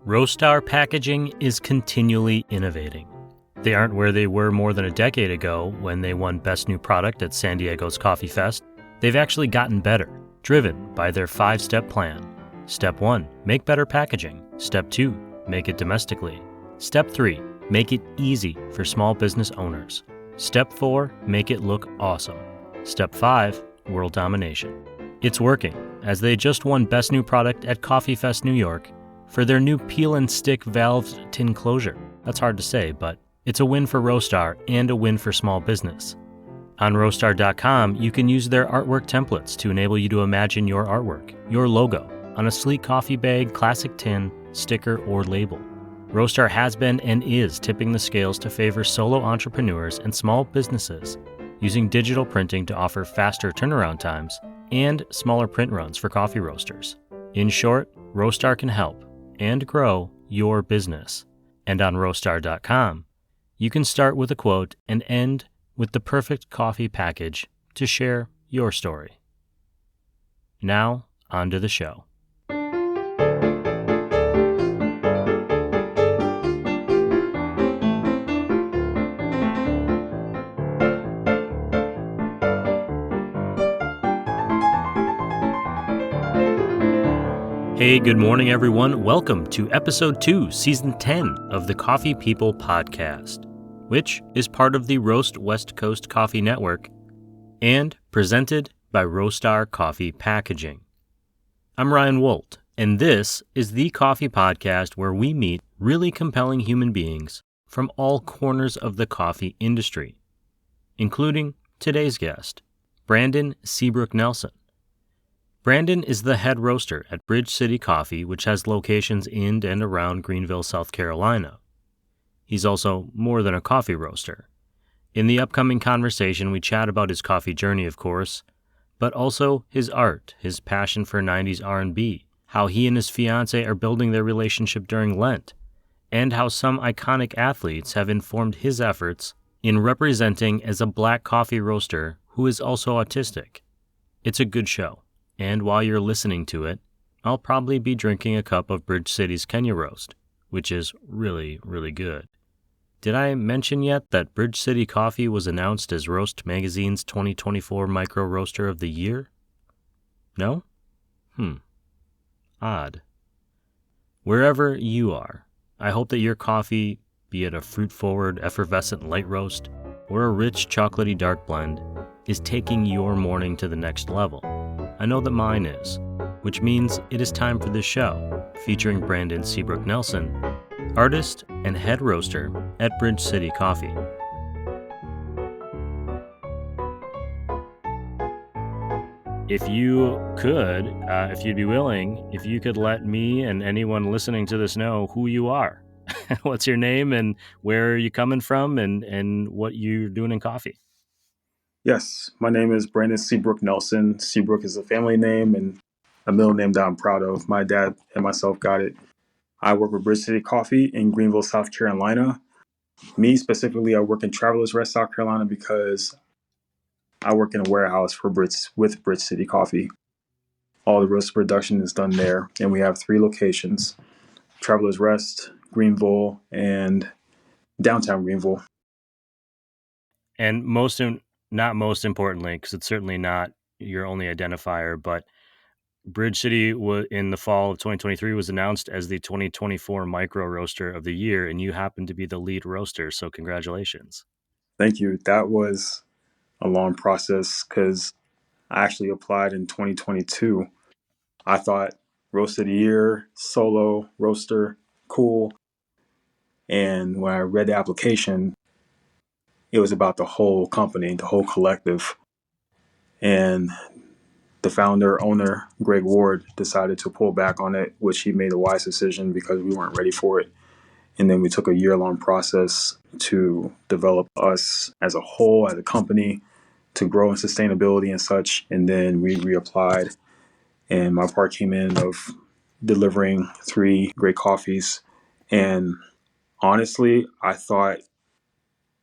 Roastar packaging is continually innovating. They aren't where they were more than a decade ago when they won Best New Product at San Diego's Coffee Fest. They've actually gotten better, driven by their 5-step plan. Step 1, make better packaging. Step 2, make it domestically. Step 3, make it easy for small business owners. Step 4, make it look awesome. Step 5, world domination. It's working, as they just won Best New Product at Coffee Fest New York for their new peel and stick valved tin closure. That's hard to say, but it's a win for Roastar and a win for small business. On roastar.com, you can use their artwork templates to enable you to imagine your artwork, your logo, on a sleek coffee bag, classic tin, sticker, or label. Roastar has been and is tipping the scales to favor solo entrepreneurs and small businesses, using digital printing to offer faster turnaround times and smaller print runs for coffee roasters. In short, Roastar can help and grow your business. And on roastar.com, you can start with a quote and end with the perfect coffee package to share your story. Now, on to the show. Hey, good morning, everyone. Welcome to Episode 2, Season 10 of the Coffee People Podcast, which is part of the Roast West Coast Coffee Network and presented by Roastar Coffee Packaging. I'm Ryan Woldt, and this is the coffee podcast where we meet really compelling human beings from all corners of the coffee industry, including today's guest, Brandon Seabrook Nelson. Brandon is the head roaster at Bridge City Coffee, which has locations in and around Greenville, South Carolina. He's also more than a coffee roaster. In the upcoming conversation, we chat about his coffee journey, of course, but also his art, his passion for 90s R&B, how he and his fiancée are building their relationship during Lent, and how some iconic athletes have informed his efforts in representing as a black coffee roaster who is also autistic. It's a good show. And while you're listening to it, I'll probably be drinking a cup of Bridge City's Kenya Roast, which is really, really good. Did I mention yet that Bridge City Coffee was announced as Roast Magazine's 2024 Micro Roaster of the Year? No? Odd. Wherever you are, I hope that your coffee, be it a fruit-forward, effervescent light roast or a rich, chocolatey dark blend, is taking your morning to the next level. I know that mine is, which means it is time for this show, featuring Brandon Seabrook Nelson, artist and head roaster at Bridge City Coffee. If you could, if you'd be willing, if you could let me and anyone listening to this know who you are. What's your name and where are you coming from and what you're doing in coffee? Yes, my name is Brandon Seabrook Nelson. Seabrook is a family name and a middle name that I'm proud of. My dad and myself got it. I work with Bridge City Coffee in Greenville, South Carolina. Me specifically, I work in Travelers Rest, South Carolina because I work in a warehouse with Bridge City Coffee. All the roast production is done there, and we have 3 locations: Travelers Rest, Greenville, and downtown Greenville. And not most importantly, because it's certainly not your only identifier, but Bridge City in the fall of 2023 was announced as the 2024 Micro Roaster of the Year, and you happen to be the lead roaster, so congratulations. Thank you. That was a long process because I actually applied in 2022. I thought roast of the year, solo, roaster, cool. And when I read the application, it was about the whole company, the whole collective. And the owner, Greg Ward, decided to pull back on it, which he made a wise decision because we weren't ready for it. And then we took a year-long process to develop us as a whole, as a company, to grow in sustainability and such. And then we reapplied. And my part came in of delivering 3 great coffees. And honestly, I thought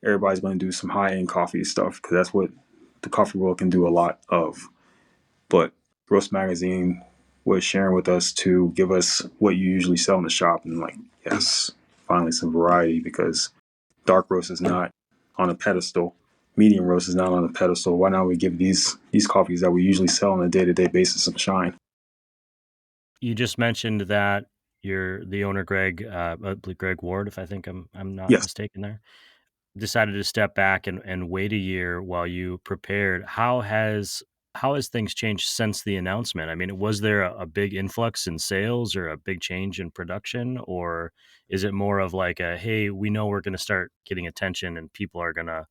everybody's going to do some high-end coffee stuff because that's what the coffee world can do a lot of. But Roast Magazine was sharing with us to give us what you usually sell in the shop. And like, yes, finally some variety, because dark roast is not on a pedestal. Medium roast is not on a pedestal. Why not we give these coffees that we usually sell on a day-to-day basis some shine? You just mentioned that you're the owner, Greg Ward, if I'm not Yes. mistaken there, decided to step back and wait a year while you prepared. How has things changed since the announcement? I mean, was there a big influx in sales or a big change in production, or is it more of like a, hey, we know we're going to start getting attention and people are going to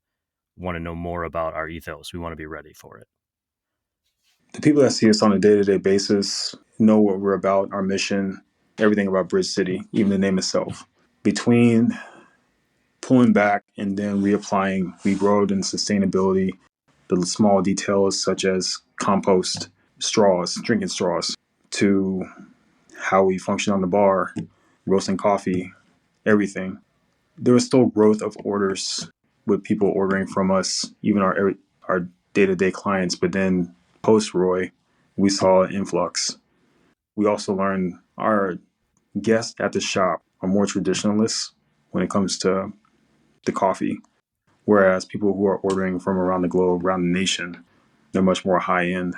want to know more about our ethos. We want to be ready for it. The people that see us on a day-to-day basis know what we're about, our mission, everything about Bridge City, even the name itself. Between pulling back and then reapplying, we growed in sustainability, the small details such as compost, straws, drinking straws, to how we function on the bar, roasting coffee, everything. There was still growth of orders with people ordering from us, even our day-to-day clients. But then post Roy, we saw an influx. We also learned our guests at the shop are more traditionalists when it comes to the coffee, whereas people who are ordering from around the globe, around the nation, they're much more high end.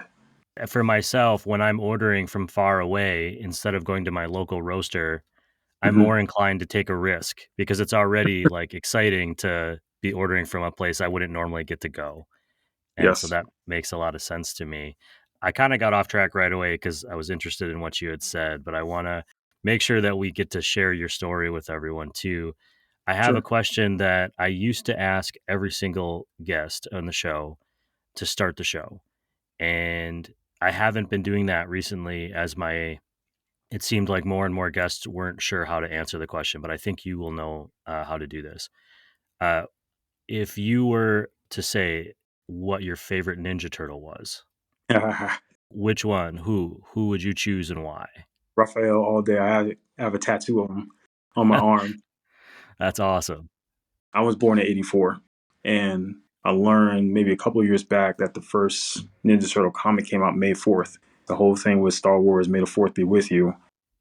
For myself, when I'm ordering from far away, instead of going to my local roaster, I'm Mm-hmm. more inclined to take a risk because it's already like exciting to be ordering from a place I wouldn't normally get to go. And so Yes, that makes a lot of sense to me. I kind of got off track right away because I was interested in what you had said, but I want to make sure that we get to share your story with everyone too. I have a sure. question that I used to ask every single guest on the show to start the show. And I haven't been doing that recently as it seemed like more and more guests weren't sure how to answer the question, but I think you will know how to do this. Uh, if you were to say what your favorite Ninja Turtle was, which one? Who would you choose and why? Raphael all day. I have a tattoo of him on my arm. That's awesome. I was born in '84, and I learned maybe a couple of years back that the first Ninja Turtle comic came out May 4th. The whole thing with Star Wars, May the 4th be with you.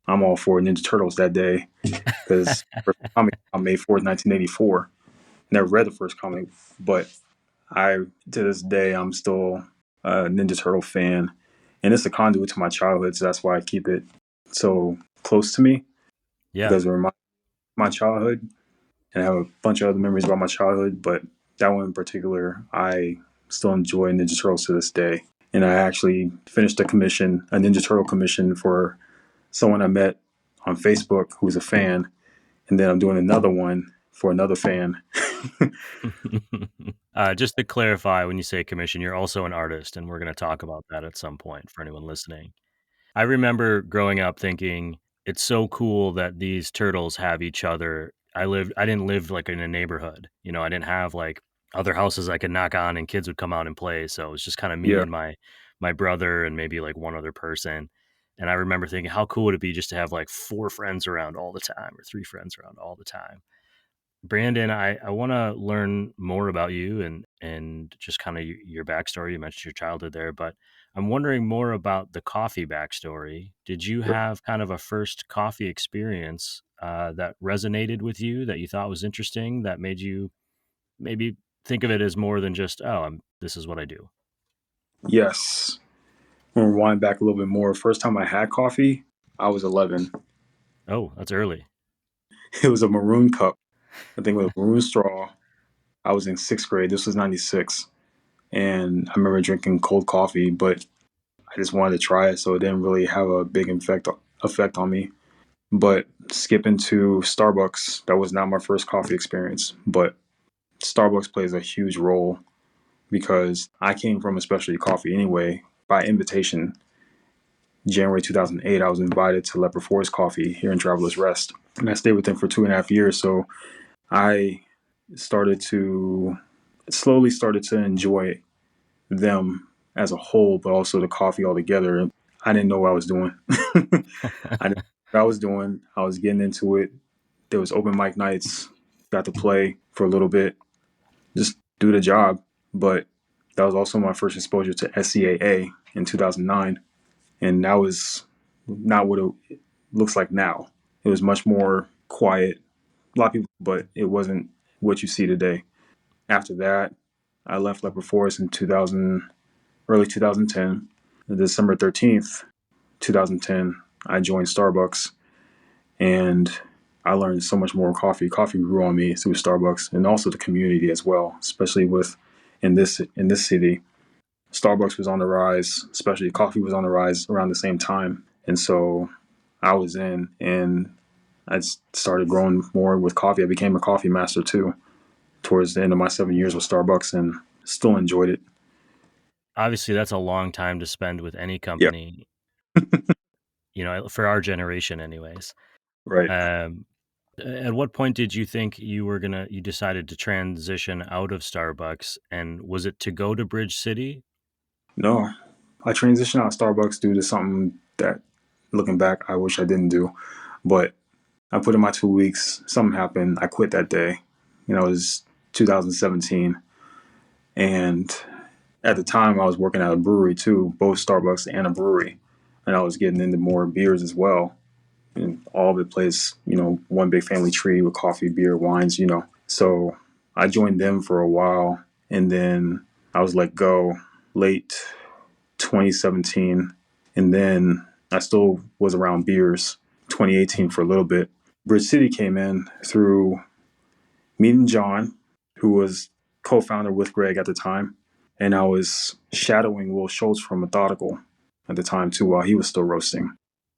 I'm all for Ninja Turtles that day because the first comic came out May 4th, 1984. Never read the first comic, but to this day, I'm still a Ninja Turtle fan. And it's a conduit to my childhood, so that's why I keep it so close to me, Yeah. because it reminds me of my childhood. And I have a bunch of other memories about my childhood, but that one in particular, I still enjoy Ninja Turtles to this day. And I actually finished a Ninja Turtle commission for someone I met on Facebook who's a fan. And then I'm doing another one for another fan. Just to clarify, when you say commission, you're also an artist, and we're going to talk about that at some point for anyone listening. I remember growing up thinking it's so cool that these turtles have each other. I didn't live like in a neighborhood. I didn't have like other houses I could knock on and kids would come out and play. So it was just kind of me Yeah. and my brother and maybe like one other person. And I remember thinking, how cool would it be just to have like four friends around all the time or three friends around all the time? Brandon, I want to learn more about you and just kind of your backstory. You mentioned your childhood there, but I'm wondering more about the coffee backstory. Did you Sure. have kind of a first coffee experience that resonated with you that you thought was interesting that made you maybe think of it as more than just, oh, this is what I do? Yes. We'll rewind back a little bit more. First time I had coffee, I was 11. Oh, that's early. It was a maroon cup, I think with a maroon straw. I was in sixth grade. This was '96. And I remember drinking cold coffee, but I just wanted to try it. So it didn't really have a big effect on me. But skipping to Starbucks, that was not my first coffee experience. But Starbucks plays a huge role because I came from a specialty coffee anyway. By invitation, January 2008, I was invited to Leopard Forest Coffee here in Travelers Rest. And I stayed with them for 2.5 years. So I started to started to enjoy them as a whole, but also the coffee altogether. I didn't know what I was doing. I didn't know what I was doing. I was getting into it. There was open mic nights. Got to play for a little bit, just do the job. But that was also my first exposure to SCAA in 2009, and that was not what it looks like now. It was much more quiet. A lot of people, but it wasn't what you see today. After that, I left Leopard Forest in 2000, early 2010. December 13th, 2010, I joined Starbucks, and I learned so much more coffee. Coffee grew on me through Starbucks, and also the community as well, especially with in this city. Starbucks was on the rise, especially coffee was on the rise around the same time. And so I was in, and I started growing more with coffee. I became a coffee master too towards the end of my 7 years with Starbucks, and still enjoyed it. Obviously, that's a long time to spend with any Yeah, company, for our generation anyways. right. Um, at what point did you think you decided to transition out of Starbucks, and was it to go to Bridge City? No, I transitioned out of Starbucks due to something that, looking back, I wish I didn't do. But I put in my 2 weeks. Something happened. I quit that day. It was 2017. And at the time, I was working at a brewery too, both Starbucks and a brewery. And I was getting into more beers as well. And all of it plays, one big family tree with coffee, beer, wines. So I joined them for a while. And then I was let go late 2017. And then I still was around beers 2018 for a little bit. Bridge City came in through meeting John, who was co-founder with Greg at the time. And I was shadowing Will Schultz from Methodical at the time too, while he was still roasting.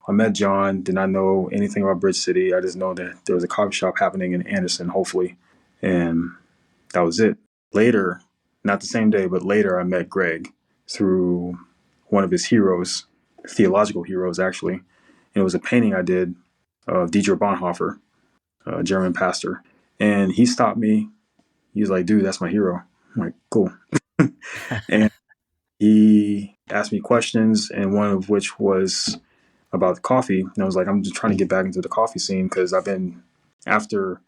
I met John, did not know anything about Bridge City. I just know that there was a coffee shop happening in Anderson, hopefully. And that was it. Later, not the same day, but later, I met Greg through one of his heroes, theological heroes, actually. And it was a painting I did of Dietrich Bonhoeffer, a German pastor. And he stopped me. He was like, dude, that's my hero. I'm like, cool. And he asked me questions, and one of which was about the coffee. And I was like, I'm just trying to get back into the coffee scene because after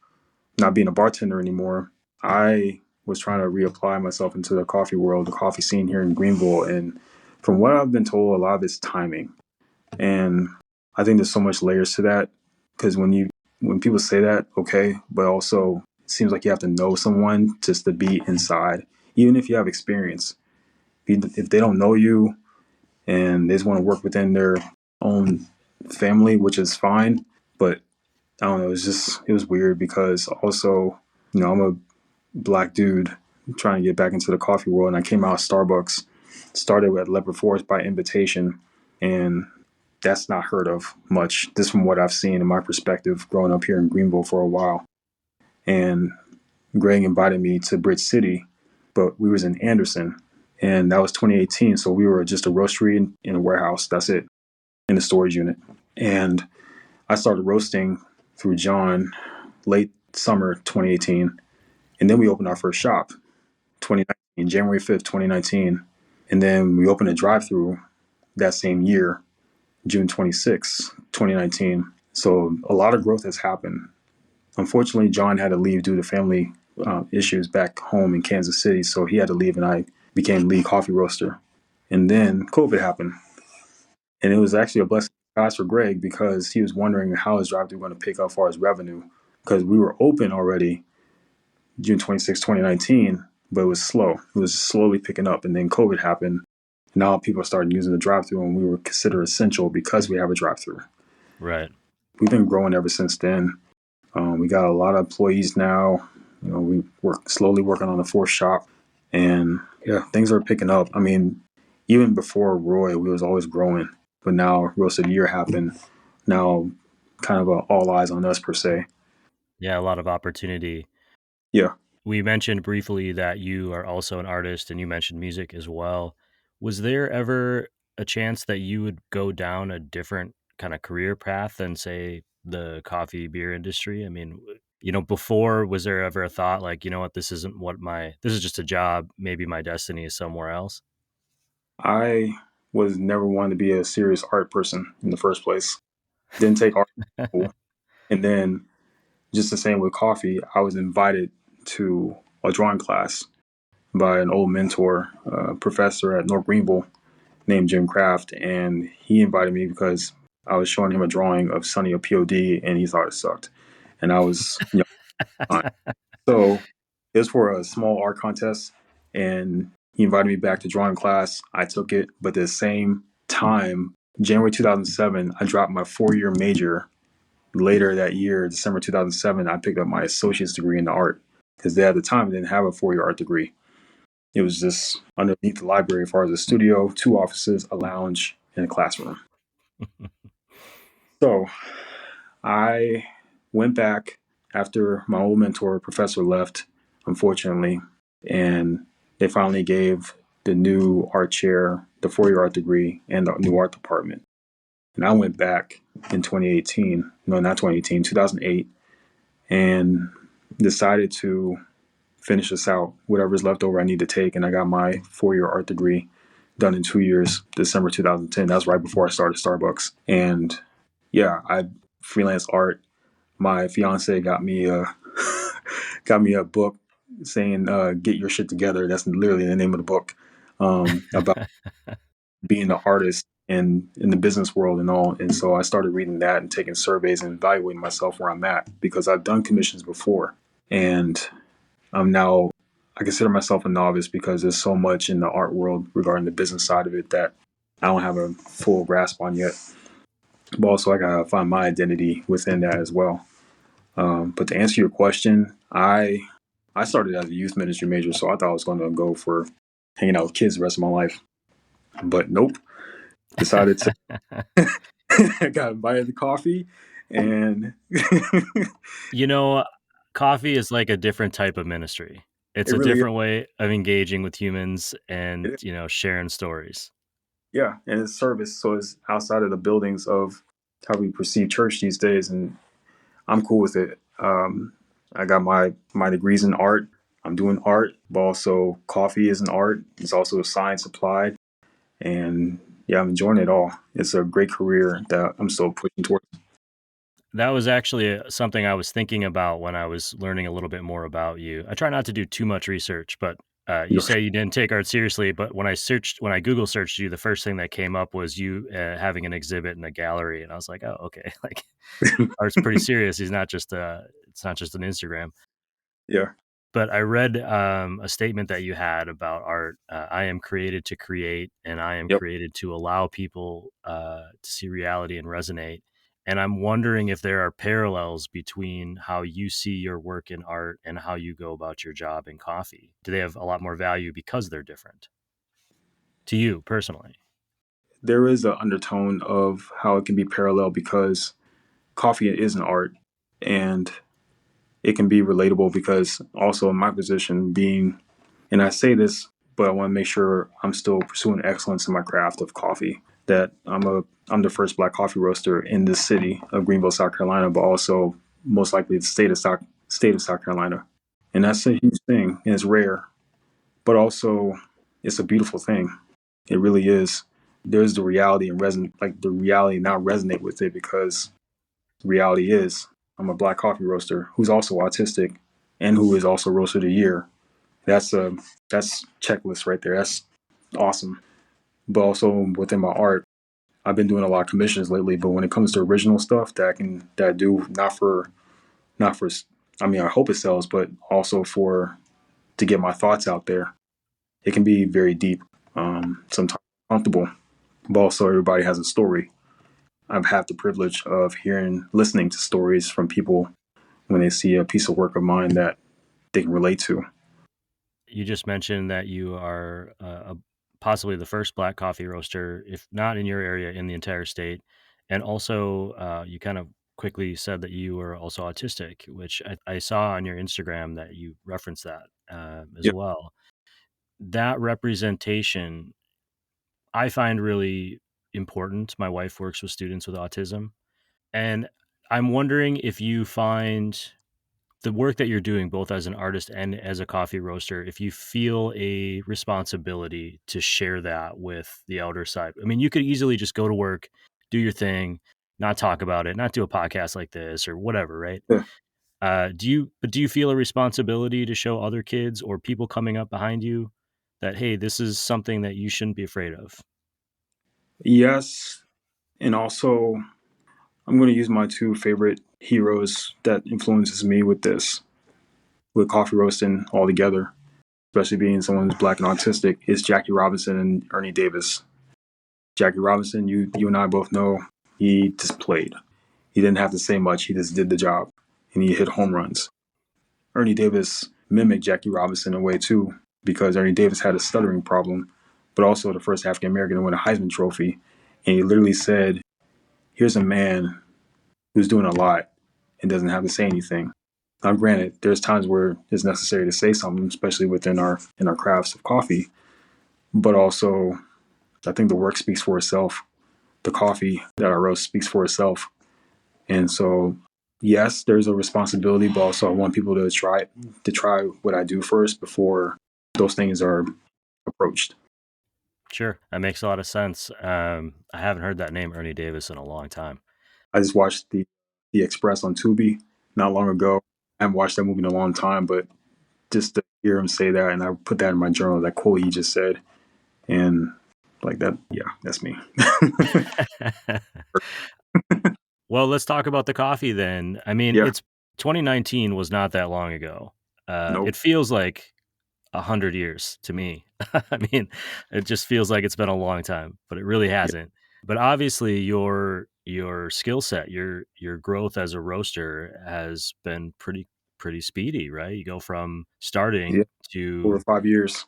not being a bartender anymore, I was trying to reapply myself into the coffee world, the coffee scene here in Greenville. And from what I've been told, a lot of it's timing. And I think there's so much layers to that because when people say that, okay, but also it seems like you have to know someone just to be inside, even if you have experience. If they don't know you and they just want to work within their own family, which is fine, but I don't know, it was weird because also, I'm a black dude trying to get back into the coffee world, and I came out of Starbucks, started at Leopard Forest by invitation, and that's not heard of much, just from what I've seen in my perspective growing up here in Greenville for a while. And Greg invited me to Bridge City, but we was in Anderson, and that was 2018, so we were just a roastery in a warehouse, that's it, in the storage unit. And I started roasting through John late summer 2018, and then we opened our first shop 2019, January 5th, 2019. And then we opened a drive-through that same year, June 26th, 2019. So a lot of growth has happened. Unfortunately, John had to leave due to family issues back home in Kansas City. So he had to leave, and I became lead coffee roaster. And then COVID happened. And it was actually a blessing for Greg because he was wondering how his drive-through going to pick up for his revenue because we were open already June 26, 2019, but it was slow. It was slowly picking up, and then COVID happened. Now people started using the drive-through, and we were considered essential because we have a drive-through. Right. We've been growing ever since then. We got a lot of employees now. We work slowly working on the fourth shop, and yeah, things are picking up. I mean, even before Roy, we was always growing, but now Roast of the Year happened. Now, kind of all eyes on us per se. Yeah, a lot of opportunity. Yeah. We mentioned briefly that you are also an artist, and you mentioned music as well. Was there ever a chance that you would go down a different kind of career path than, say, the coffee beer industry? I mean, before, was there ever a thought like, what, this is just a job. Maybe my destiny is somewhere else? I was never one to be a serious art person in the first place. Didn't take art in school. And then just the same with coffee, I was invited to a drawing class by an old mentor, professor at North Greenville named Jim Kraft. And he invited me because I was showing him a drawing of Sonny a POD, and he thought it sucked. And I was young at the time. So it was for a small art contest, and he invited me back to drawing class. I took it, but at the same time, January 2007, I dropped my 4-year major. Later that year, December 2007, I picked up my associate's degree in art because at the time, I didn't have a 4-year art degree. It was just underneath the library as far as a studio, 2 offices, a lounge, and a classroom. So I went back after my old mentor, professor, left, unfortunately, and they finally gave the new art chair the 4-year art degree and the new art department. And I went back in 2018, no, not 2018, 2008, and decided to finish this out, whatever's left over I need to take. And I got my 4-year art degree done in 2 years, December 2010. That's right before I started Starbucks. And yeah, I freelance art. My fiance got me a got me a book saying "Get Your Shit Together." That's literally the name of the book, about being an artist in the business world and all. And so I started reading that and taking surveys and evaluating myself where I'm at because I've done commissions before, and I'm now I consider myself a novice because there's so much in the art world regarding the business side of it that I don't have a full grasp on yet. But also I gotta find my identity within that as well. But to answer your question, I started as a youth ministry major, so I thought I was going to go for hanging out with kids the rest of my life. But nope, decided to got invited to coffee, and You know, coffee is like a different type of ministry. It's it a really is. different way of engaging with humans It and, is. sharing stories. Yeah, and it's service, so it's outside of the buildings of how we perceive church these days, and I'm cool with it. I got my degrees in art. I'm doing art, but also coffee is an art. It's also a science applied, and yeah, I'm enjoying it all. It's a great career that I'm still pushing towards. That was actually something I was thinking about when I was learning a little bit more about you. I try not to do too much research, but you You say you didn't take art seriously. But when I Google searched you, the first thing that came up was you having an exhibit in a gallery, and I was like, oh, okay, like know? art's pretty serious. It's not just an Instagram. Yeah. But I read a statement that you had about art. I am created to create, and I am Yep. created to allow people to see reality and resonate. And I'm wondering if there are parallels between how you see your work in art and how you go about your job in coffee. Do they have a lot more value because they're different to you personally? There is an undertone of how it can be parallel because coffee is an art, and it can be relatable because also in my position being, and I say this, but I want to make sure I'm still pursuing excellence in my craft of coffee. That I'm the first Black coffee roaster in this city of Greenville, South Carolina, but also most likely the state of South Carolina, and that's a huge thing, and it's rare, but also it's a beautiful thing. It really is. There's the reality and like the reality now resonate with it because reality is I'm a Black coffee roaster who's also autistic and who is also roaster of the year. That's checklist right there. That's awesome. But also within my art, I've been doing a lot of commissions lately. But when it comes to original stuff that I do not for I mean I hope it sells, but also for to get my thoughts out there, it can be very deep, sometimes comfortable. But also everybody has a story. I've had the privilege of listening to stories from people when they see a piece of work of mine that they can relate to. You just mentioned that you are possibly the first Black coffee roaster, if not in your area, in the entire state. And also, you kind of quickly said that you were also autistic, which I saw on your Instagram that you referenced that as Yeah. well. That representation I find really important. My wife works with students with autism. And I'm wondering if you find the work that you're doing, both as an artist and as a coffee roaster, if you feel a responsibility to share that with the outer side. I mean, you could easily just go to work, do your thing, not talk about it, not do a podcast like this or whatever, right? Yeah. Do you feel a responsibility to show other kids or people coming up behind you that, hey, this is something that you shouldn't be afraid of? Yes. And also I'm going to use my two favorite heroes that influences me with this, with coffee roasting altogether, especially being someone who's Black and autistic, is Jackie Robinson and Ernie Davis. Jackie Robinson, you and I both know, he just played. He didn't have to say much. He just did the job, and he hit home runs. Ernie Davis mimicked Jackie Robinson in a way too, because Ernie Davis had a stuttering problem, but also the first African American to win a Heisman Trophy. And he literally said, "Here's a man who's doing a lot and doesn't have to say anything." Now, granted, there's times where it's necessary to say something, especially within our crafts of coffee. But also, I think the work speaks for itself. The coffee that I roast speaks for itself. And so, yes, there's a responsibility, but also I want people to try what I do first before those things are approached. Sure, that makes a lot of sense. I haven't heard that name, Ernie Davis, in a long time. I just watched the Express on Tubi not long ago. I haven't watched that movie in a long time, but just to hear him say that, and I put that in my journal, that quote he just said, and like that, yeah, that's me. Well, let's talk about the coffee then. I mean, Yeah, it's 2019 was not that long ago. nope, It feels like 100 years to me. I mean, it just feels like it's been a long time, but it really yeah, hasn't. But obviously, your skill set, your growth as a roaster has been pretty speedy, right? You go from yeah, starting over to 5 years.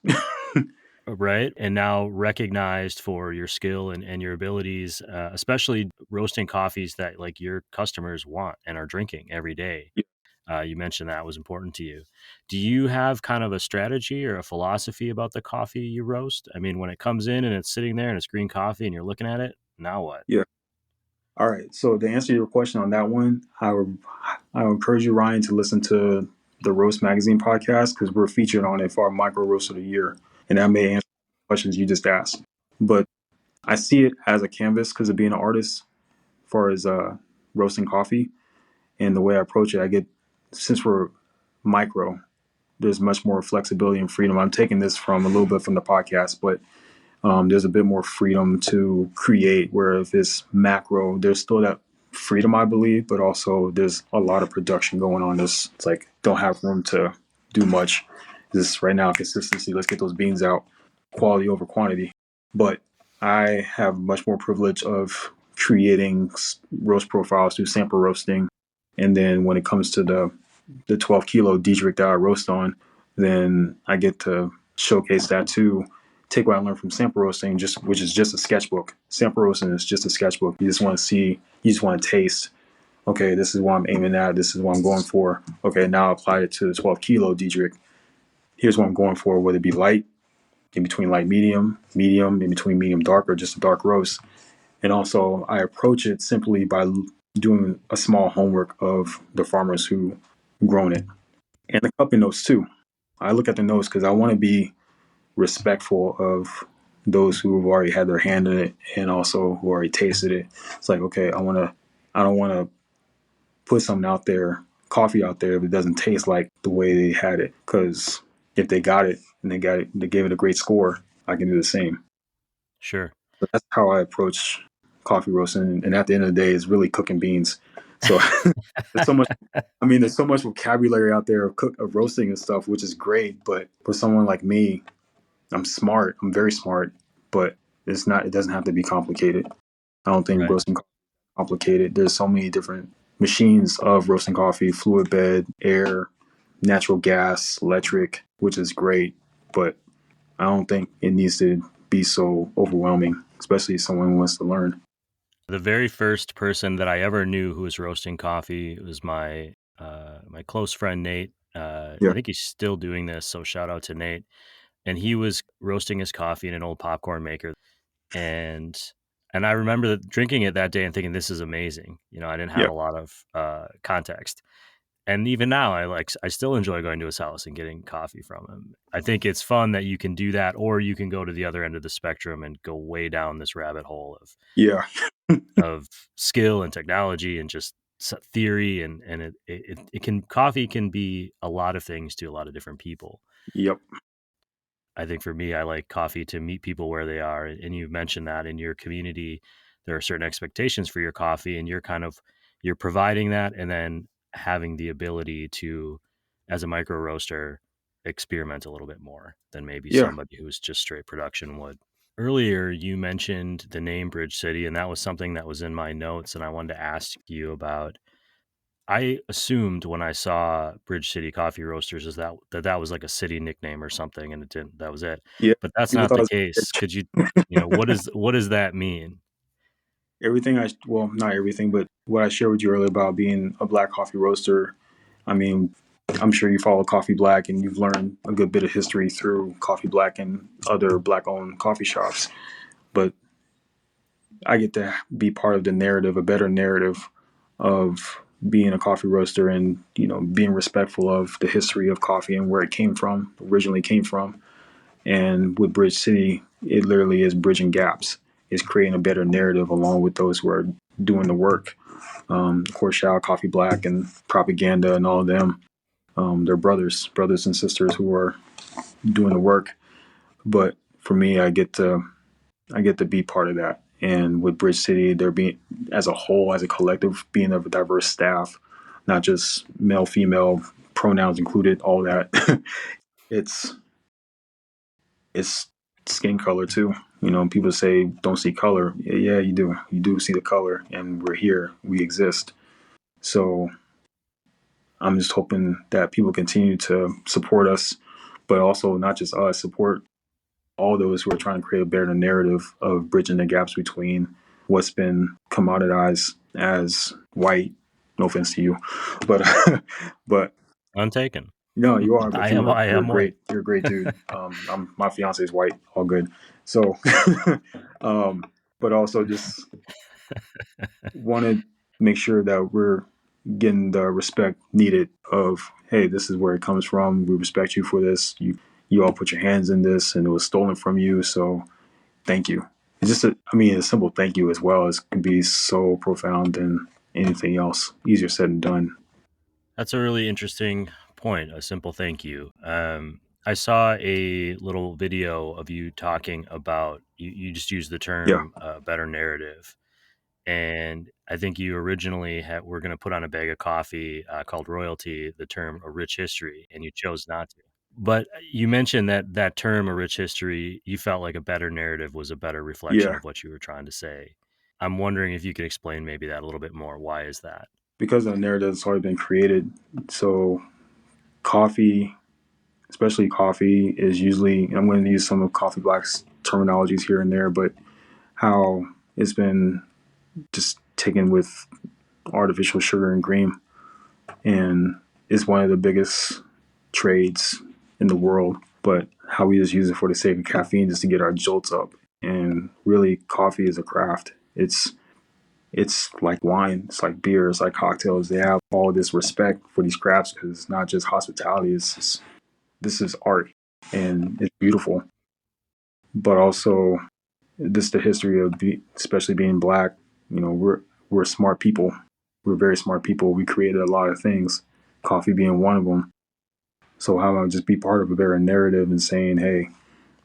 right, and now recognized for your skill and your abilities, especially roasting coffees that like your customers want and are drinking every day. Yeah, You mentioned that was important to you. Do you have kind of a strategy or a philosophy about the coffee you roast? I mean, when it comes in and it's sitting there and it's green coffee and you're looking at it, now what? yeah. All right. So to answer your question on that one, I would encourage you, Ryan, to listen to the Roast Magazine podcast because we're featured on it for our micro roast of the year, and that may answer questions you just asked. But I see it as a canvas because of being an artist, as far as roasting coffee and the way I approach it. I get since we're micro, there's much more flexibility and freedom. I'm taking this from a little bit from the podcast, but there's a bit more freedom to create. Where if it's macro, there's still that freedom, I believe, but also there's a lot of production going on. It's like don't have room to do much. This right now consistency. Let's get those beans out, quality over quantity. But I have much more privilege of creating roast profiles through sample roasting, and then when it comes to the 12 kilo Diedrich that I roast on, then I get to showcase that too. Take what I learned from sample roasting, just which is just a sketchbook. Sample roasting is just a sketchbook. You just want to see, you just want to taste. Okay, this is what I'm aiming at. This is what I'm going for. Okay, now I apply it to the 12 kilo Diedrich. Here's what I'm going for, whether it be light, in between light medium, medium, in between medium dark, or just a dark roast. And also, I approach it simply by doing a small homework of the farmers who grown it and the cupping notes too. I look at the notes because I want to be respectful of those who have already had their hand in it and also who already tasted it. It's like, okay, I don't want to put something out there, coffee out there, if it doesn't taste like the way they had it. Because if they got it and they gave it a great score, I can do the same. Sure. But that's how I approach coffee roasting. And at the end of the day, it's really cooking beans. So there's so much. I mean, there's so much vocabulary out there of roasting and stuff, which is great. But for someone like me, I'm smart. I'm very smart, but it's not. It doesn't have to be complicated. I don't think Right. roasting coffee is complicated. There's so many different machines of roasting coffee: fluid bed, air, natural gas, electric, which is great. But I don't think it needs to be so overwhelming, especially if someone wants to learn. The very first person that I ever knew who was roasting coffee was my close friend Nate. I Yeah, think he's still doing this, so shout out to Nate. And he was roasting his coffee in an old popcorn maker, and I remember drinking it that day and thinking, "This is amazing." You know, I didn't have yeah, a lot of context, and even now, I still enjoy going to his house and getting coffee from him. I think it's fun that you can do that, or you can go to the other end of the spectrum and go way down this rabbit hole yeah, of skill and technology and just theory and it can coffee can be a lot of things to a lot of different people. yep, I think for me, I like coffee to meet people where they are, and you mentioned that in your community there are certain expectations for your coffee, and you're providing that, and then having the ability to, as a micro roaster, experiment a little bit more than maybe Yeah. somebody who's just straight production would. Earlier, you mentioned the name Bridge City, and that was something that was in my notes, and I wanted to ask you about. I assumed when I saw Bridge City Coffee Roasters is that was like a city nickname or something, and it didn't. That was it. Yeah. But that's People not thought the it case. was Could you, what does that mean? everything well, not everything, but what I shared with you earlier about being a black coffee roaster. I mean, I'm sure you follow Coffee Black and you've learned a good bit of history through Coffee Black and other black owned coffee shops. But I get to be part of the narrative, a better narrative of being a coffee roaster and, being respectful of the history of coffee and where it originally came from. And with Bridge City, it literally is bridging gaps. It's creating a better narrative along with those who are doing the work. Of course, shout out Coffee Black and Propaganda and all of them. They're brothers and sisters who are doing the work. But for me, I get to be part of that. And with Bridge City, they're being, as a whole, as a collective, being of a diverse staff, not just male, female, pronouns included, all that. it's it's skin color too. People say don't see color. Yeah, you do. You do see the color, and we're here. We exist. So I'm just hoping that people continue to support us, but also not just us, support all those who are trying to create a better narrative of bridging the gaps between what's been commoditized as white. No offense to you, but but Untaken. no, you are. But I am. I you're am white. great. You're a great dude. My fiance is white. All good. So, um, but also just want to make sure that we're getting the respect needed of, hey, this is where it comes from. We respect you for this. You all put your hands in this, and it was stolen from you. So thank you. It's just a simple thank you as well as can be so profound than anything else. Easier said than done. That's a really interesting point. A simple thank you. I saw a little video of you talking about you just used the Yeah. term better narrative, and I think you originally were going to put on a bag of coffee called Royalty the term a rich history, and you chose not to. But you mentioned that term a rich history, you felt like a better narrative was a better reflection Yeah. of what you were trying to say. I'm wondering if you could explain maybe that a little bit more. Why is that? Because the narrative has already been created. So coffee, especially coffee, is usually, and I'm going to use some of Coffee Black's terminologies here and there, but how it's been just taken with artificial sugar and cream, and is one of the biggest trades in the world. But how we just use it for the sake of caffeine just to get our jolts up. And really, coffee is a craft. It's like wine, it's like beer, it's like cocktails. They have all this respect for these crafts because it's not just hospitality. This is art, and it's beautiful. But also, this the history of especially being black. We're smart people. We're very smart people. We created a lot of things, coffee being one of them. So how about just be part of a better narrative and saying, hey,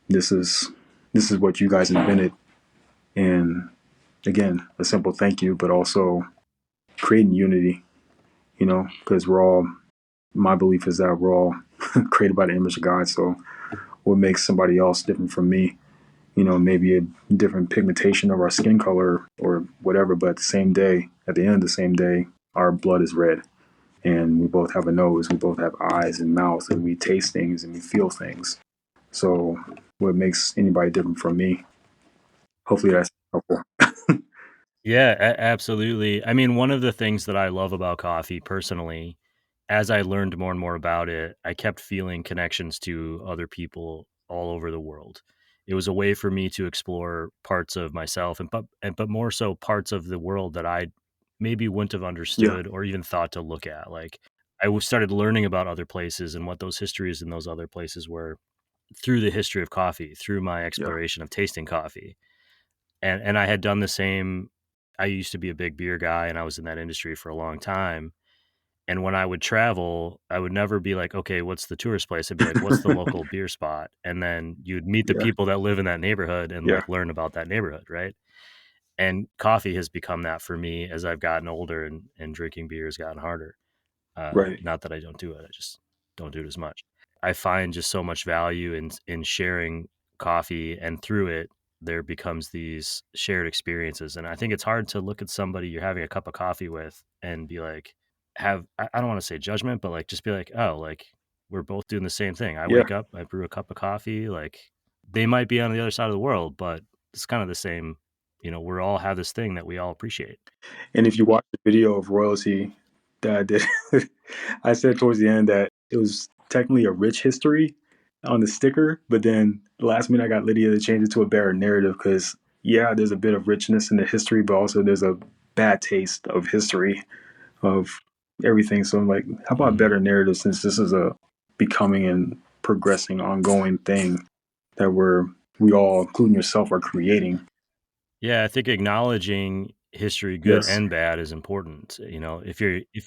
this is what you guys invented, and again, a simple thank you, but also creating unity. Because we're all. My belief is that we're all created by the image of God. So what makes somebody else different from me? Maybe a different pigmentation of our skin color or whatever, but at the end of the same day, our blood is red. And we both have a nose, we both have eyes and mouths, and we taste things and we feel things. So what makes anybody different from me? Hopefully that's helpful. Yeah, absolutely. I mean, one of the things that I love about coffee personally, as I learned more and more about it, I kept feeling connections to other people all over the world. It was a way for me to explore parts of myself but more so parts of the world that I maybe wouldn't have Yeah, understood or even thought to look at. Like started learning about other places and what those histories in those other places were through the history of coffee, through my yeah, exploration of tasting coffee. And I had done the same. I used to be a big beer guy, and I was in that industry for a long time. And when I would travel, I would never be like, okay, what's the tourist place? I'd be like, what's the local beer spot? And then you'd meet the yeah, people that live in that neighborhood and yeah, like learn about that neighborhood, right? And coffee has become that for me as I've gotten older and drinking beer has gotten harder. Right. Not that I don't do it, I just don't do it as much. I find just so much value in sharing coffee, and through it, there becomes these shared experiences. And I think it's hard to look at somebody you're having a cup of coffee with and be like, I don't want to say judgment, but like just be like, oh, like we're both doing the same thing. I Yeah. wake up, I brew a cup of coffee. Like they might be on the other side of the world, but it's kind of the same. We all have this thing that we all appreciate. And if you watch the video of royalty that I did, I said towards the end that it was technically a rich history on the sticker, but then last minute I got Lydia to change it to a better narrative because, yeah, there's a bit of richness in the history, but also there's a bad taste of history of everything. So I'm like, how about a Mhm. better narrative since this is a becoming and progressing ongoing thing that we all, including yourself, are creating. Yeah, I think acknowledging history, good Yes. and bad, is important. If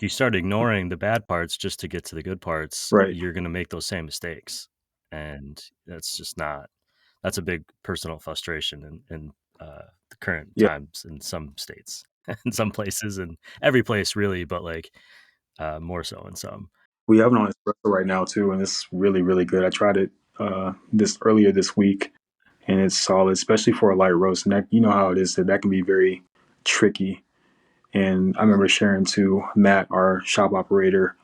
you start ignoring the bad parts just to get to the good parts, Right. you're going to make those same mistakes, and that's just not. That's a big personal frustration in the current Yeah. times in some states, in some places, and every place really, but like more so in some. We have it on espresso right now too, and it's really, really good. I tried it this earlier this week, and it's solid, especially for a light roast. And that, you know how it is that can be very tricky. And I remember sharing to Matt, our shop operator,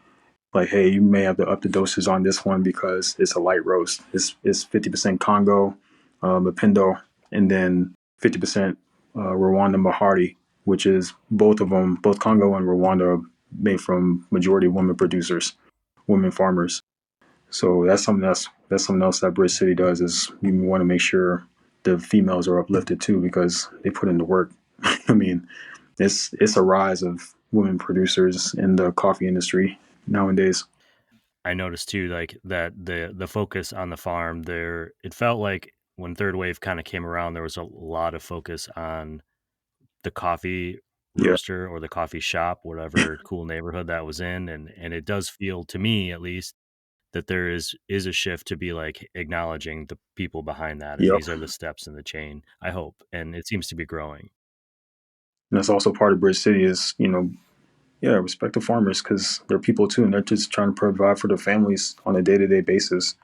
like, hey, you may have to up the doses on this one because it's a light roast. It's 50% Congo, Mapindo, and then 50% Rwanda Mahari, which is both of them, both Congo and Rwanda, are made from majority women producers, women farmers. So that's something else that Bridge City does is we want to make sure the females are uplifted too because they put in the work. I mean, it's a rise of women producers in the coffee industry nowadays. I noticed too, like that the focus on the farm there. It felt like when third wave kind of came around, there was a lot of focus on the coffee Yeah. roaster or the coffee shop, whatever cool neighborhood that was in, and it does feel to me at least that there is a shift to be like acknowledging the people behind that, and Yep. these are the steps in the chain. I hope, and it seems to be growing. And that's also part of Bridge City is, yeah, respect the farmers because they're people too, and they're just trying to provide for their families on a day to day basis.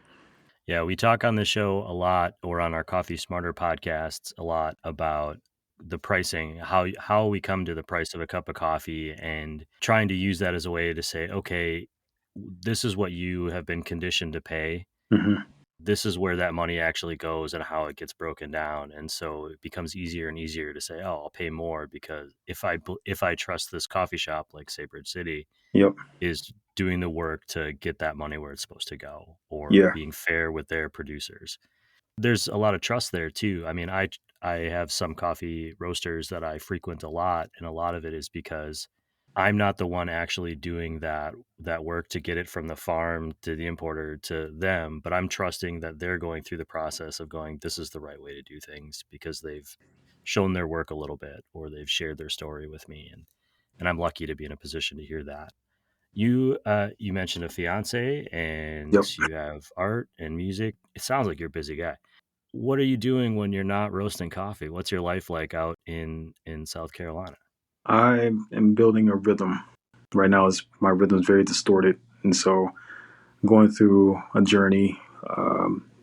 Yeah, we talk on the show a lot, or on our Coffee Smarter podcasts a lot, about the pricing, how we come to the price of a cup of coffee, and trying to use that as a way to say, okay, this is what you have been conditioned to pay. Hmm. This is where that money actually goes and how it gets broken down. And so it becomes easier and easier to say, oh, I'll pay more because if I trust this coffee shop like say Bridge City Yep. is doing the work to get that money where it's supposed to go, or Yeah. being fair with their producers. There's a lot of trust there too. I mean, I have some coffee roasters that I frequent a lot, and a lot of it is because I'm not the one actually doing that work to get it from the farm to the importer to them, but I'm trusting that they're going through the process of going, this is the right way to do things because they've shown their work a little bit, or they've shared their story with me, and I'm lucky to be in a position to hear that. You mentioned a fiance and Yep. you have art and music. It sounds like you're a busy guy. What are you doing when you're not roasting coffee? What's your life like out in South Carolina? I am building a rhythm. Right now, is my rhythm is very distorted, and so going through a journey,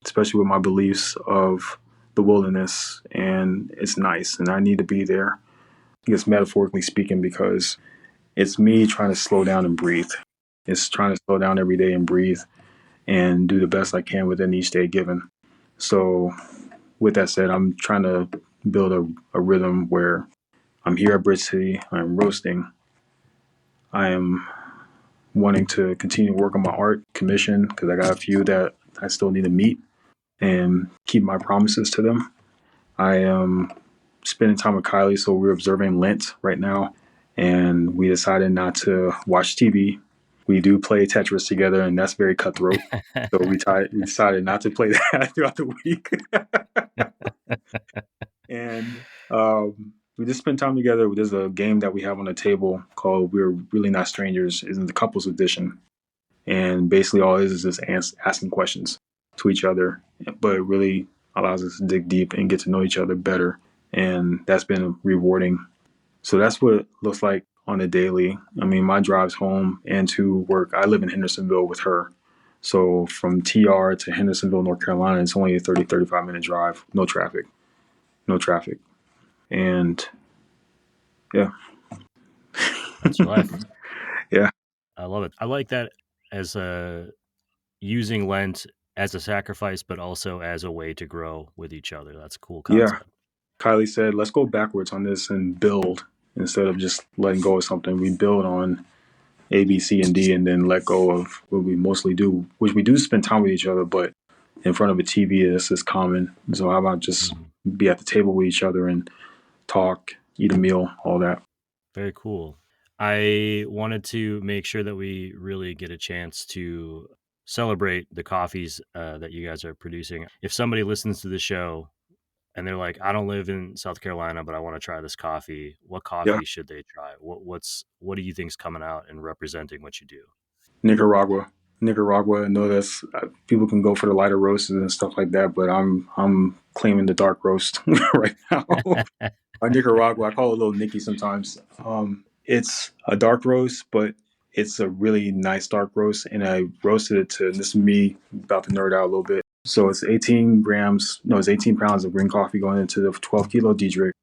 especially with my beliefs of the wilderness, and it's nice, and I need to be there. I guess metaphorically speaking, because it's me trying to slow down and breathe. It's trying to slow down every day and breathe and do the best I can within each day given. So, with that said, I'm trying to build a rhythm where I'm here at Bridge City, I'm roasting, I am wanting to continue to work on my art commission because I got a few that I still need to meet and keep my promises to them. I am spending time with Kylie, so we're observing Lent right now, and we decided not to watch TV. We do play Tetris together, and that's very cutthroat. So we decided not to play that throughout the week, and we just spend time together. There's a game that we have on the table called "We're Really Not Strangers." It's in the couples edition, and basically all it is just asking questions to each other, but it really allows us to dig deep and get to know each other better and that's been rewarding. So that's what it looks like on a daily. I mean, my drives home and to work, I live in Hendersonville with her. So from TR to Hendersonville, North Carolina, it's only a 35 minute drive. No traffic. No traffic. And yeah. That's your life. Yeah. I love it. I like that as a using Lent as a sacrifice, but also as a way to grow with each other. That's a cool Yeah. concept. Kylie said, let's go backwards on this and build instead of just letting go of something. We build on A, B, C, and D, and then let go of what we mostly do, which we do spend time with each other, but in front of a TV, this is common. So how about just be at the table with each other and talk, eat a meal, all that. Very cool. I wanted to make sure that we really get a chance to celebrate the coffees that you guys are producing. If somebody listens to the show and they're like, I don't live in South Carolina, but I want to try this coffee, what Yeah. coffee should they try? What do you think's coming out and representing what you do? Nicaragua. Nicaragua. I know that's people can go for the lighter roasts and stuff like that, but I'm claiming the dark roast right now. Nicaragua, I call it a little Nicky sometimes. It's a dark roast, but it's a really nice dark roast, and I roasted it to this is me about to nerd out a little bit. So it's 18 grams, no, it's 18 pounds of green coffee going into the 12 kilo Diedrich.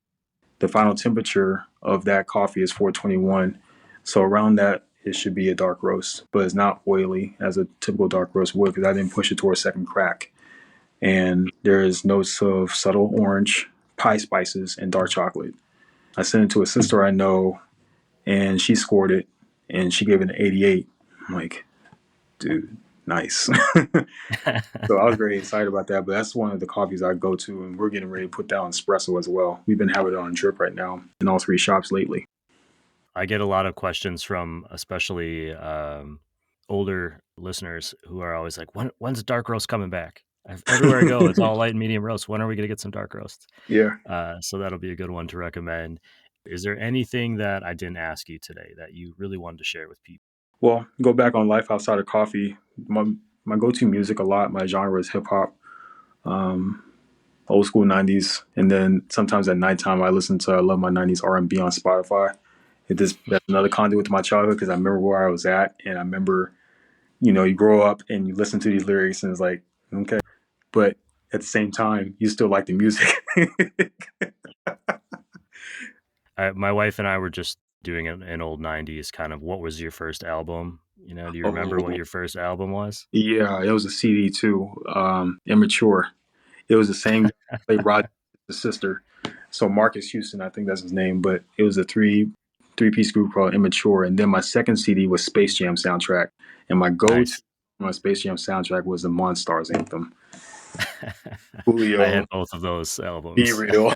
The final temperature of that coffee is 421. So around that, it should be a dark roast, but it's not oily as a typical dark roast would because I didn't push it to a second crack. And there is notes of subtle orange, pie spices, and dark chocolate. I sent it to a sister I know, and she scored it, and she gave it an 88. I'm like, dude, nice. So I was very excited about that. But that's one of the coffees I go to, and we're getting ready to put that on espresso as well. We've been having it on drip right now in all three shops lately. I get a lot of questions from especially older listeners who are always like, when's dark roast coming back? Everywhere I go, it's all light and medium roast. When are we going to get some dark roasts? Yeah. So that'll be a good one to recommend. Is there anything that I didn't ask you today that you really wanted to share with people? Well, go back on life outside of coffee. My go-to music a lot, my genre is hip hop, um, old school 90s. And then sometimes at nighttime, I love my 90s R&B on Spotify. That's another conduit to my childhood because I remember where I was at. And I remember, you grow up and you listen to these lyrics and it's like, okay. But at the same time, you still like the music. My wife and I were just doing an old 90s kind of, what was your first album? Do you remember what Oh, your first album was? yeah, it was a CD too. Immature. It was the same guy who played Roger's sister. So Marcus Houston, I think that's his name, but it was a three-piece group called Immature. And then my second CD was Space Jam soundtrack. And my go-to Nice. on my Space Jam soundtrack was the Monstars anthem. I had Julio, both of those Be albums. Real.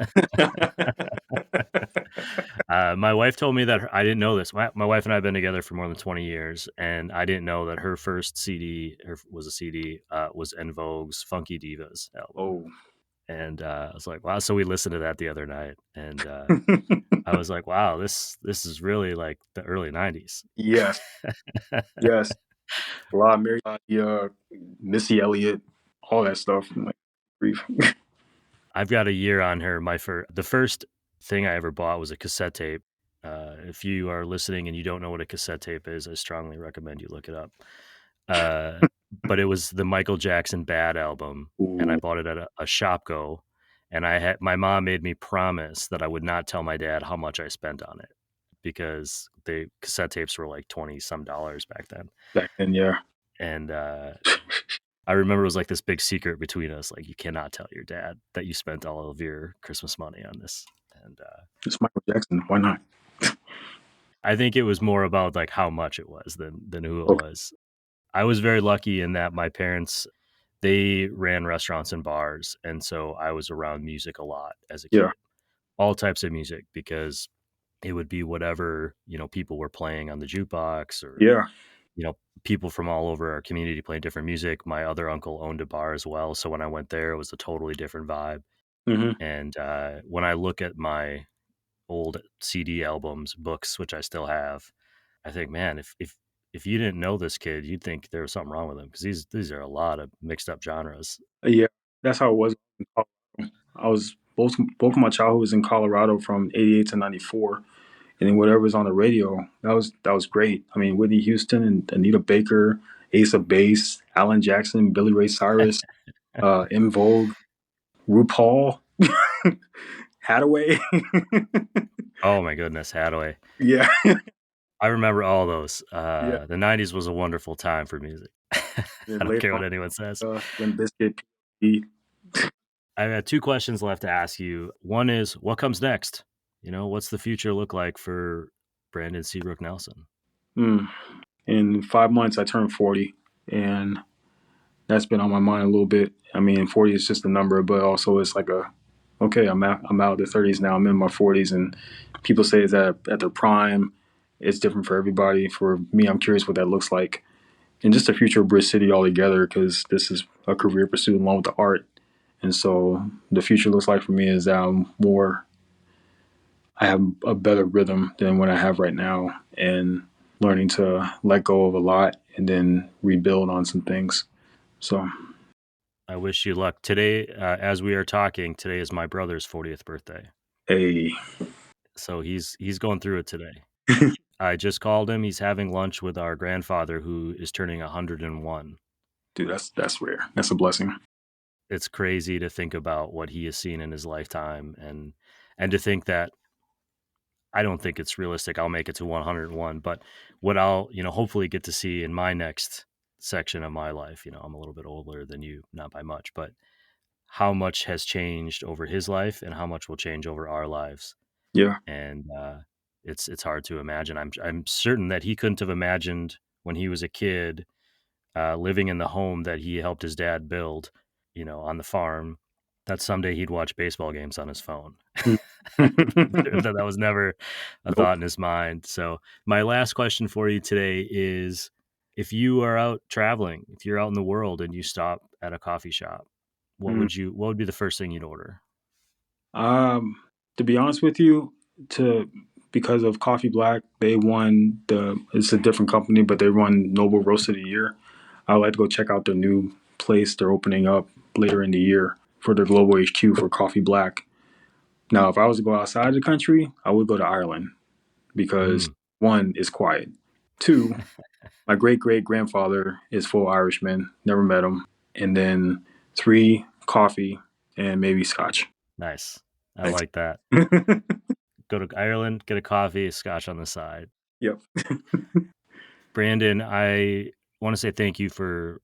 My wife told me that I didn't know this. My wife and I have been together for more than 20 years, and I didn't know that her first CD was a CD was En Vogue's Funky Divas album. Oh. And I was like, wow. So we listened to that the other night, and I was like, wow, this is really like the early 90s. Yes. Yes. A lot of Mary, Missy Elliott, all that stuff. I'm like, grief. I've got a year on her. The first thing I ever bought was a cassette tape. If you are listening and you don't know what a cassette tape is, I strongly recommend you look it up. But it was the Michael Jackson Bad album, and I Ooh. bought it at a Shopko. And my mom made me promise that I would not tell my dad how much I spent on it because the cassette tapes were like 20 some dollars back then. Back then, yeah. And I remember it was like this big secret between us. Like, you cannot tell your dad that you spent all of your Christmas money on this. And It's Michael Jackson. Why not? I think it was more about like how much it was than who it Okay. was. I was very lucky in that my parents, they ran restaurants and bars. And so I was around music a lot as a Yeah. kid, all types of music, because it would be whatever, people were playing on the jukebox, or, Yeah. people from all over our community playing different music. My other uncle owned a bar as well. So when I went there, it was a totally different vibe. Mm-hmm. And when I look at my old CD albums, books, which I still have, I think, man, if you didn't know this kid, you'd think there was something wrong with him, because these are a lot of mixed up genres. Yeah. That's how it was. I was both of my childhood was in Colorado from '88 to '94, and then whatever was on the radio, that was great. I mean, Whitney Houston and Anita Baker, Ace of Base, Alan Jackson, Billy Ray Cyrus, In Vogue, RuPaul, Hathaway. Oh my goodness, Hathaway. Yeah, I remember all those. yeah. The 90s was a wonderful time for music. Then I don't later care on, what anyone says. Limp Bizkit, P. I've got two questions left to ask you. One is, what comes next? What's the future look like for Brandon Seabrook Nelson? In 5 months, I turned 40, and that's been on my mind a little bit. I mean, 40 is just a number, but also it's like okay, I'm out of the 30s now. I'm in my 40s, and people say it's at their prime. It's different for everybody. For me, I'm curious what that looks like, and just the future of Bridge City altogether, because this is a career pursuit along with the art. And so the future looks like for me is that I have a better rhythm than what I have right now, and learning to let go of a lot and then rebuild on some things. So I wish you luck. Today, as we are talking, today is my brother's 40th birthday. hey, So he's going through it today. I just called him. He's having lunch with our grandfather, who is turning 101. dude, that's rare. That's a blessing. It's crazy to think about what he has seen in his lifetime, and to think that I don't think it's realistic I'll make it to 101, but what I'll, hopefully get to see in my next section of my life, I'm a little bit older than you, not by much, but how much has changed over his life and how much will change over our lives. Yeah. And it's hard to imagine. I'm certain that he couldn't have imagined when he was a kid, living in the home that he helped his dad build, on the farm, that someday he'd watch baseball games on his phone. That was never a Nope. thought in his mind. So my last question for you today is, if you are out traveling, if you're out in the world and you stop at a coffee shop, what would be the first thing you'd order? To be honest with you, because of Coffee Black, they won it's a different company, but they won Noble Roast of the Year. I would like to go check out their new place they're opening up later in the year for their global HQ for Coffee Black. Now, if I was to go outside the country, I would go to Ireland because one, it's quiet. Two, my great-great-grandfather is full Irishman, never met him. And then three, coffee and maybe scotch. Nice. I Thanks. like that. Go to Ireland, get a coffee, scotch on the side. Yep. Brandon, I want to say thank you for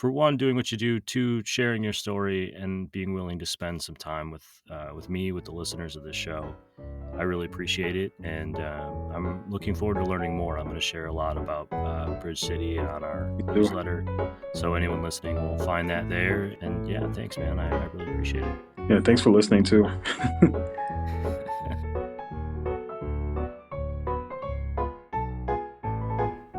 one, doing what you do, two, sharing your story and being willing to spend some time with me, with the listeners of this show. I really appreciate it, and I'm looking forward to learning more. I'm going to share a lot about Bridge City on our newsletter, so anyone listening will find that there. And yeah, thanks, man. I really appreciate it. Yeah, thanks for listening too.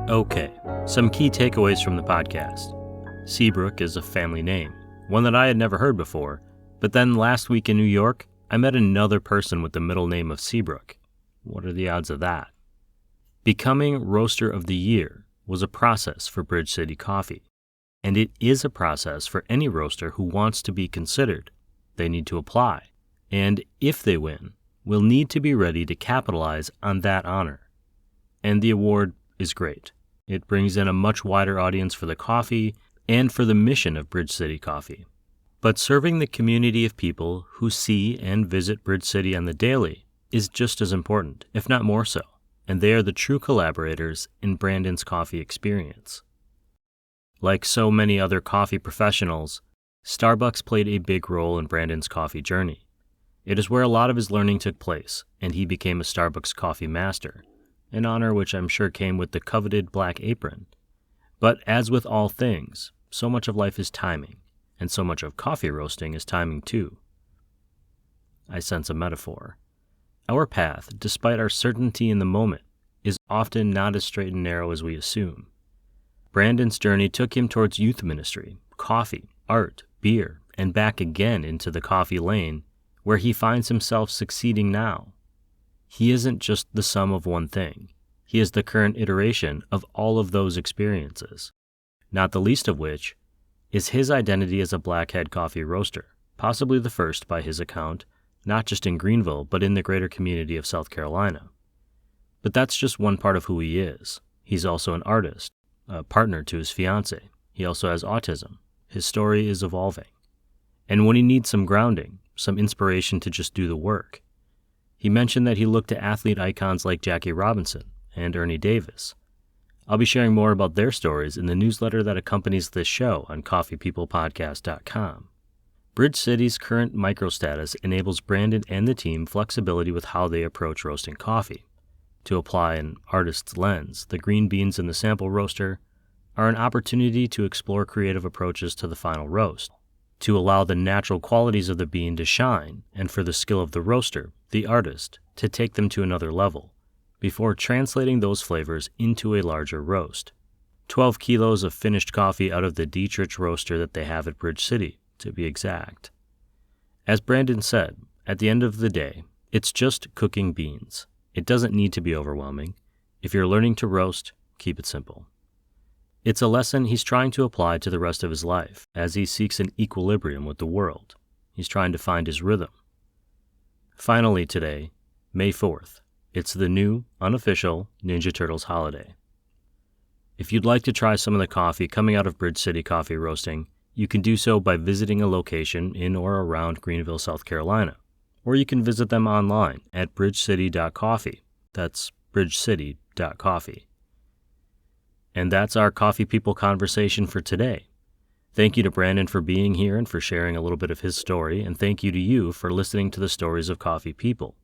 Okay, some key takeaways from the podcast. Seabrook is a family name, one that I had never heard before, but then last week in New York, I met another person with the middle name of Seabrook. What are the odds of that? Becoming Roaster of the Year was a process for Bridge City Coffee, and it is a process for any roaster who wants to be considered. They need to apply, and if they win, will need to be ready to capitalize on that honor. And the award is great. It brings in a much wider audience for the coffee and for the mission of Bridge City Coffee. But serving the community of people who see and visit Bridge City on the daily is just as important, if not more so, and they are the true collaborators in Brandon's coffee experience. Like so many other coffee professionals, Starbucks played a big role in Brandon's coffee journey. It is where a lot of his learning took place, and he became a Starbucks coffee master, an honor which I'm sure came with the coveted black apron. But as with all things, so much of life is timing, and so much of coffee roasting is timing too. I sense a metaphor. Our path, despite our certainty in the moment, is often not as straight and narrow as we assume. Brandon's journey took him towards youth ministry, coffee, art, beer, and back again into the coffee lane, where he finds himself succeeding now. He isn't just the sum of one thing. He is the current iteration of all of those experiences, not the least of which is his identity as a blackhead coffee roaster, possibly the first by his account, not just in Greenville, but in the greater community of South Carolina. But that's just one part of who he is. He's also an artist, a partner to his fiancée. He also has autism. His story is evolving. And when he needs some grounding, some inspiration to just do the work, he mentioned that he looked to athlete icons like Jackie Robinson and Ernie Davis. I'll be sharing more about their stories in the newsletter that accompanies this show on coffeepeoplepodcast.com. Bridge City's current microstatus enables Brandon and the team flexibility with how they approach roasting coffee. To apply an artist's lens, the green beans in the sample roaster are an opportunity to explore creative approaches to the final roast, to allow the natural qualities of the bean to shine, and for the skill of the roaster, the artist, to take them to another level, before translating those flavors into a larger roast. 12 kilos of finished coffee out of the Dietrich roaster that they have at Bridge City, to be exact. As Brandon said, at the end of the day, it's just cooking beans. It doesn't need to be overwhelming. If you're learning to roast, keep it simple. It's a lesson he's trying to apply to the rest of his life as he seeks an equilibrium with the world. He's trying to find his rhythm. Finally today, May 4th, it's the new, unofficial Ninja Turtles holiday. If you'd like to try some of the coffee coming out of Bridge City Coffee Roasting, you can do so by visiting a location in or around Greenville, South Carolina, or you can visit them online at bridgecity.coffee. That's bridgecity.coffee. And that's our Coffee People conversation for today. Thank you to Brandon for being here and for sharing a little bit of his story, and thank you to you for listening to the stories of Coffee People,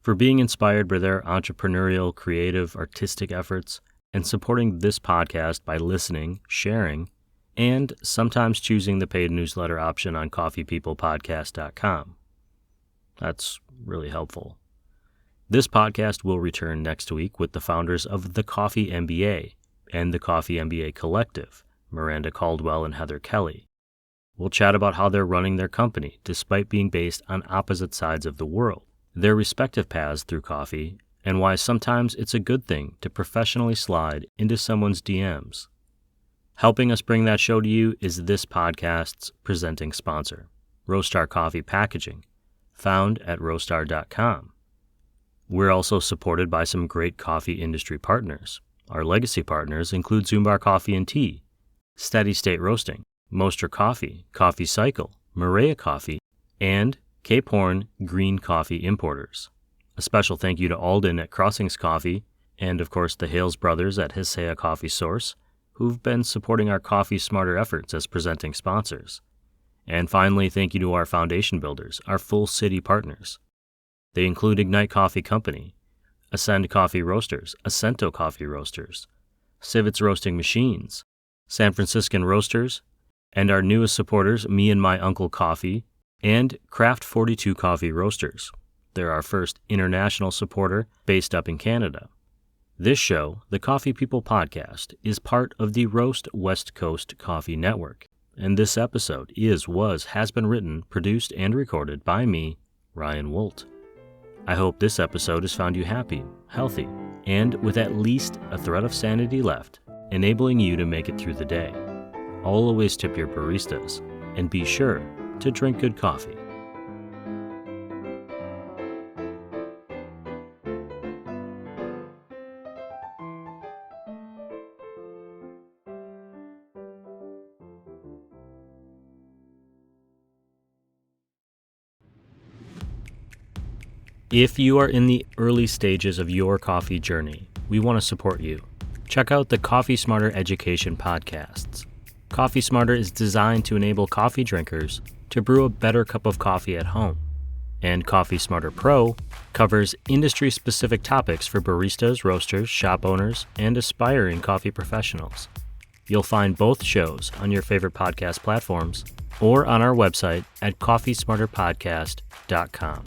for being inspired by their entrepreneurial, creative, artistic efforts, and supporting this podcast by listening, sharing, and sometimes choosing the paid newsletter option on coffeepeoplepodcast.com. That's really helpful. This podcast will return next week with the founders of the Coffee MBA and the Coffee MBA Collective, Miranda Caldwell and Heather Kelly. We'll chat about how they're running their company despite being based on opposite sides of the world, their respective paths through coffee, and why sometimes it's a good thing to professionally slide into someone's DMs. Helping us bring that show to you is this podcast's presenting sponsor, Roastar Coffee Packaging, found at roastar.com. We're also supported by some great coffee industry partners. Our legacy partners include Zumbar Coffee and Tea, Steady State Roasting, Moster Coffee, Coffee Cycle, Maria Coffee, and Cape Horn Green Coffee Importers. A special thank you to Alden at Crossings Coffee, and of course the Hales brothers at Hisea Coffee Source, who've been supporting our Coffee Smarter efforts as presenting sponsors. And finally, thank you to our foundation builders, our full city partners. They include Ignite Coffee Company, Ascend Coffee Roasters, Ascento Coffee Roasters, Civets Roasting Machines, San Franciscan Roasters, and our newest supporters, Me and My Uncle Coffee, and Craft 42 Coffee Roasters. They're our first international supporter based up in Canada. This show, the Coffee People Podcast, is part of the Roast West Coast Coffee Network, and this episode has been written, produced, and recorded by me, Ryan Woldt. I hope this episode has found you happy, healthy, and with at least a thread of sanity left, enabling you to make it through the day. Always tip your baristas, and be sure to drink good coffee. If you are in the early stages of your coffee journey, we want to support you. Check out the Coffee Smarter Education podcasts. Coffee Smarter is designed to enable coffee drinkers to brew a better cup of coffee at home. And Coffee Smarter Pro covers industry-specific topics for baristas, roasters, shop owners, and aspiring coffee professionals. You'll find both shows on your favorite podcast platforms or on our website at coffeesmarterpodcast.com.